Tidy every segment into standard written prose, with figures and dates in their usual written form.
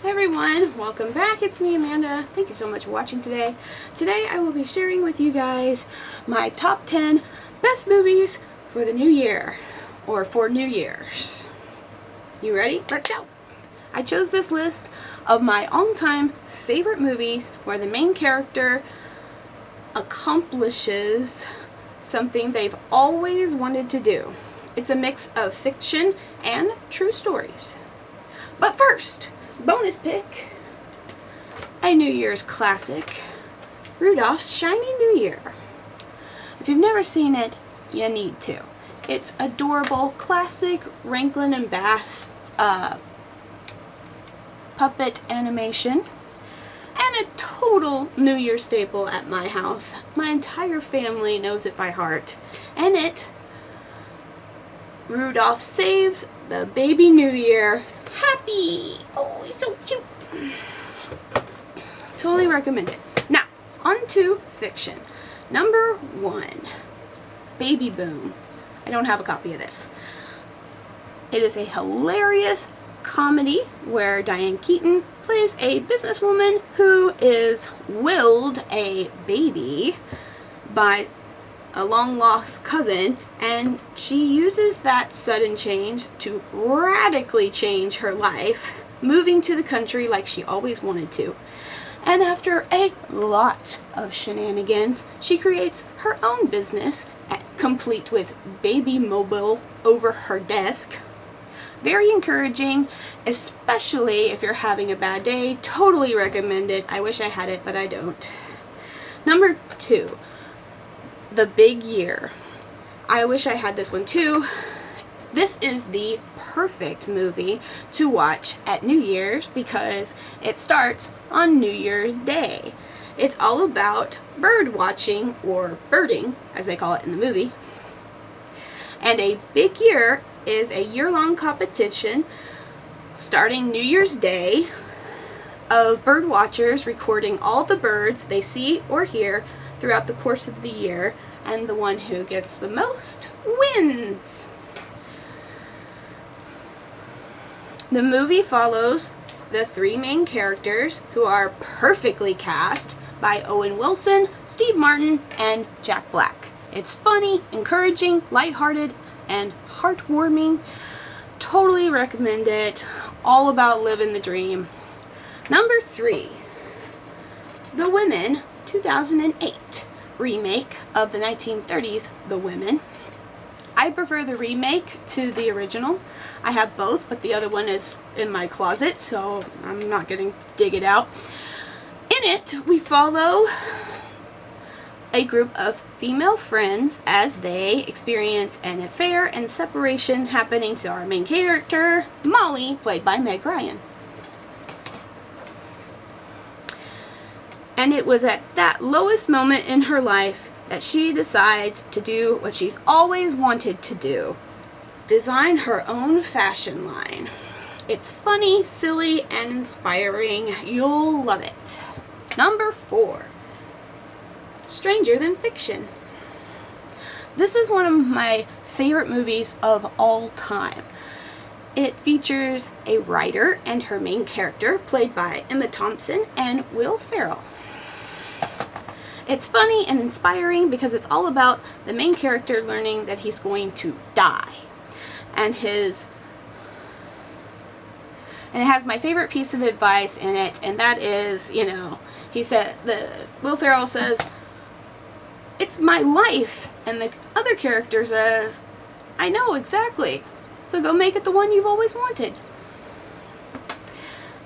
Hey everyone, welcome back. It's me, Amanda. Thank you so much for watching today. Today I will be sharing with you guys my top 10 best movies for the new year, or for New Year's. You ready? Let's go! I chose this list of my all-time favorite movies where the main character accomplishes something they've always wanted to do. It's a mix of fiction and true stories. But first, bonus pick, a New Year's classic, Rudolph's Shiny New Year. If you've never seen it, you need to. It's adorable, classic Rankin and Bass puppet animation, and a total New Year staple at my house. My entire family knows it by heart. And Rudolph saves the baby New Year happy. Oh, he's so cute. Totally recommend it. Now, on to fiction. Number 1, Baby Boom. I don't have a copy of this. It is a hilarious comedy where Diane Keaton plays a businesswoman who is willed a baby by a long-lost cousin, and she uses that sudden change to radically change her life, moving to the country like she always wanted to. And after a lot of shenanigans, she creates her own business, complete with baby mobile over her desk. Very encouraging, especially if you're having a bad day. Totally recommend it. I wish I had it, but I don't. Number 2, The Big Year. I wish I had this one too. This is the perfect movie to watch at New Year's because it starts on New Year's Day. It's all about bird watching, or birding as they call it in the movie. And a big year is a year-long competition starting New Year's Day of bird watchers recording all the birds they see or hear throughout the course of the year, and the one who gets the most wins. The movie follows the 3 main characters, who are perfectly cast by Owen Wilson, Steve Martin, and Jack Black. It's funny, encouraging, lighthearted, and heartwarming. Totally recommend it. All about living the dream. Number 3, The Women, 2008 remake of the 1930s The Women. I prefer the remake to the original. I have both, but the other one is in my closet, so I'm not going to dig it out. In it, we follow a group of female friends as they experience an affair and separation happening to our main character, Molly, played by Meg Ryan. And it was at that lowest moment in her life that she decides to do what she's always wanted to do: design her own fashion line. It's funny, silly, and inspiring. You'll love it. Number 4, Stranger Than Fiction. This is one of my favorite movies of all time. It features a writer and her main character, played by Emma Thompson and Will Ferrell. It's funny and inspiring because it's all about the main character learning that he's going to die. And it has my favorite piece of advice in it, and that is, Will Ferrell says, "It's my life," and the other character says, "I know exactly, so go make it the one you've always wanted."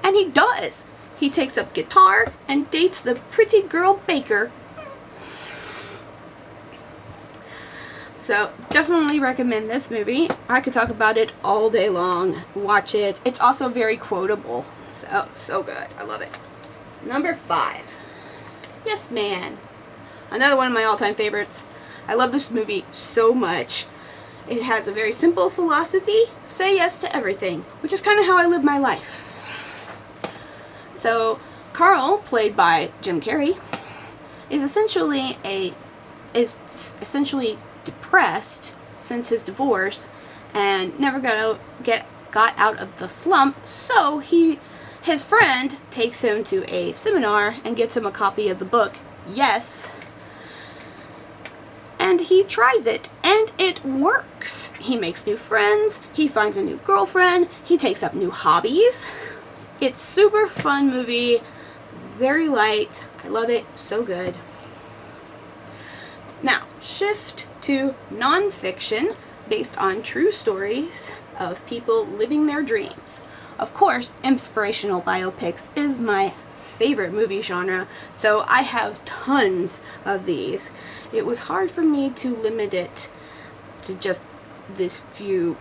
And he does. He takes up guitar and dates the pretty girl baker. So definitely recommend this movie. I could talk about it all day long. Watch it. It's also very quotable. So good. I love it. Number 5, Yes Man. Another one of my all-time favorites. I love this movie so much. It has a very simple philosophy: say yes to everything, which is kind of how I live my life. So Carl, played by Jim Carrey, is essentially depressed since his divorce and never got out of the slump, so he his friend takes him to a seminar and gets him a copy of the book, Yes. And he tries it, and it works. He makes new friends, he finds a new girlfriend, he takes up new hobbies. It's super fun movie, very light. I love it, so good. Now, shift to nonfiction based on true stories of people living their dreams. Of course, inspirational biopics is my favorite movie genre, so I have tons of these. It was hard for me to limit it to just this few.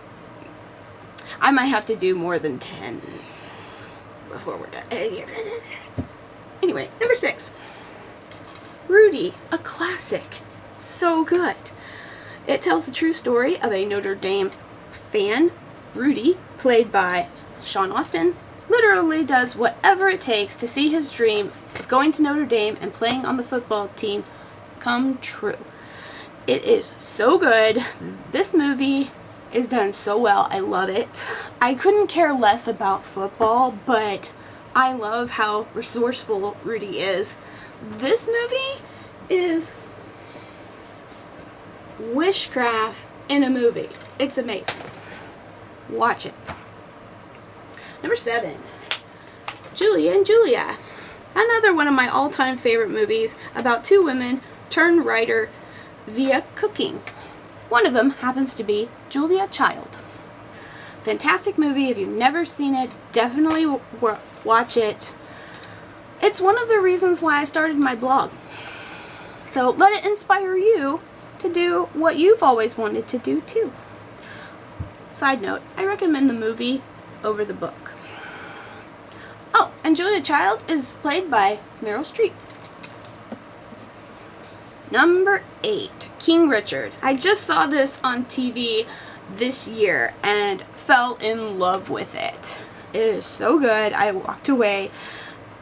I might have to do more than 10 before we're done. Anyway, number 6. Rudy, a classic. So good. It tells the true story of a Notre Dame fan, Rudy, played by Sean Astin, literally does whatever it takes to see his dream of going to Notre Dame and playing on the football team come true. It is so good. This movie is done so well. I love it. I couldn't care less about football, but I love how resourceful Rudy is. This movie is witchcraft in a movie. It's amazing. Watch it. Number 7. Julia and Julia. Another one of my all-time favorite movies about two women turn writer via cooking. One of them happens to be Julia Child. Fantastic movie. If you've never seen it, definitely watch it. It's one of the reasons why I started my blog. So let it inspire you to do what you've always wanted to do too. Side note, I recommend the movie over the book. Oh, and Julia Child is played by Meryl Streep. Number 8, King Richard. I just saw this on TV this year and fell in love with it. It is so good. I walked away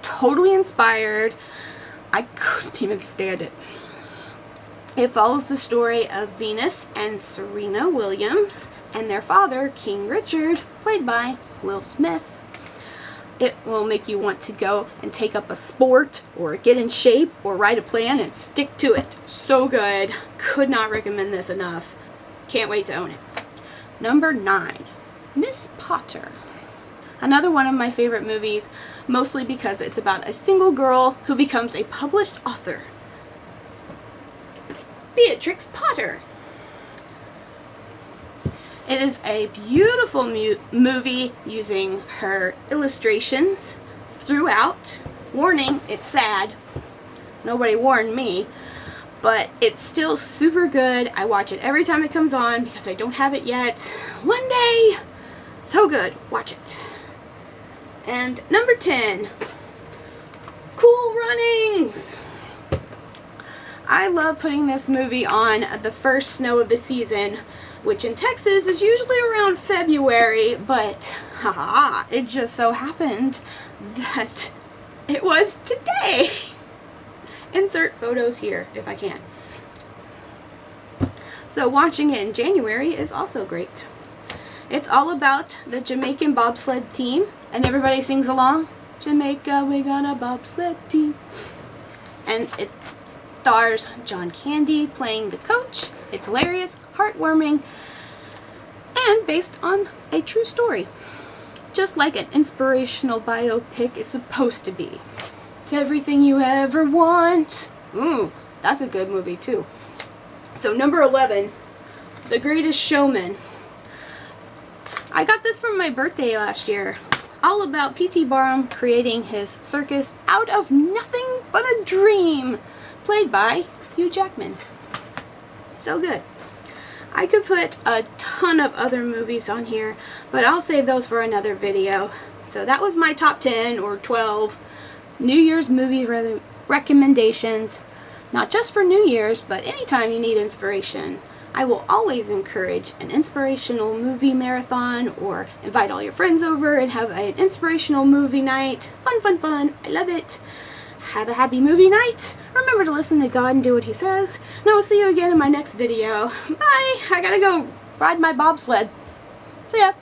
totally inspired. I couldn't even stand it. It follows the story of Venus and Serena Williams and their father, King Richard, played by Will Smith. It will make you want to go and take up a sport or get in shape or write a plan and stick to it. So good. Could not recommend this enough. Can't wait to own it. Number 9, Miss Potter. Another one of my favorite movies, mostly because it's about a single girl who becomes a published author. Beatrix Potter. It is a beautiful movie using her illustrations throughout. Warning, it's sad. Nobody warned me. But it's still super good. I watch it every time it comes on because I don't have it yet. One day! So good. Watch it. And number 10, Cool Runnings. I love putting this movie on the first snow of the season, which in Texas is usually around February, but haha, it just so happened that it was today. Insert photos here if I can. So watching it in January is also great. It's all about the Jamaican bobsled team, and everybody sings along. Jamaica, we got a bobsled team. And it stars John Candy playing the coach. It's hilarious, heartwarming, and based on a true story. Just like an inspirational biopic is supposed to be. It's everything you ever want. That's a good movie too. So number 11, The Greatest Showman. I got this for my birthday last year. All about P.T. Barnum creating his circus out of nothing but a dream. Played by Hugh Jackman. So good. I could put a ton of other movies on here, but I'll save those for another video. So that was my top 10 or 12 New Year's movie recommendations. Not just for New Year's, but anytime you need inspiration. I will always encourage an inspirational movie marathon or invite all your friends over and have an inspirational movie night. Fun, fun, fun. I love it. Have a happy movie night. Remember to listen to God and do what He says. And I will see you again in my next video. Bye. I gotta go ride my bobsled. See ya.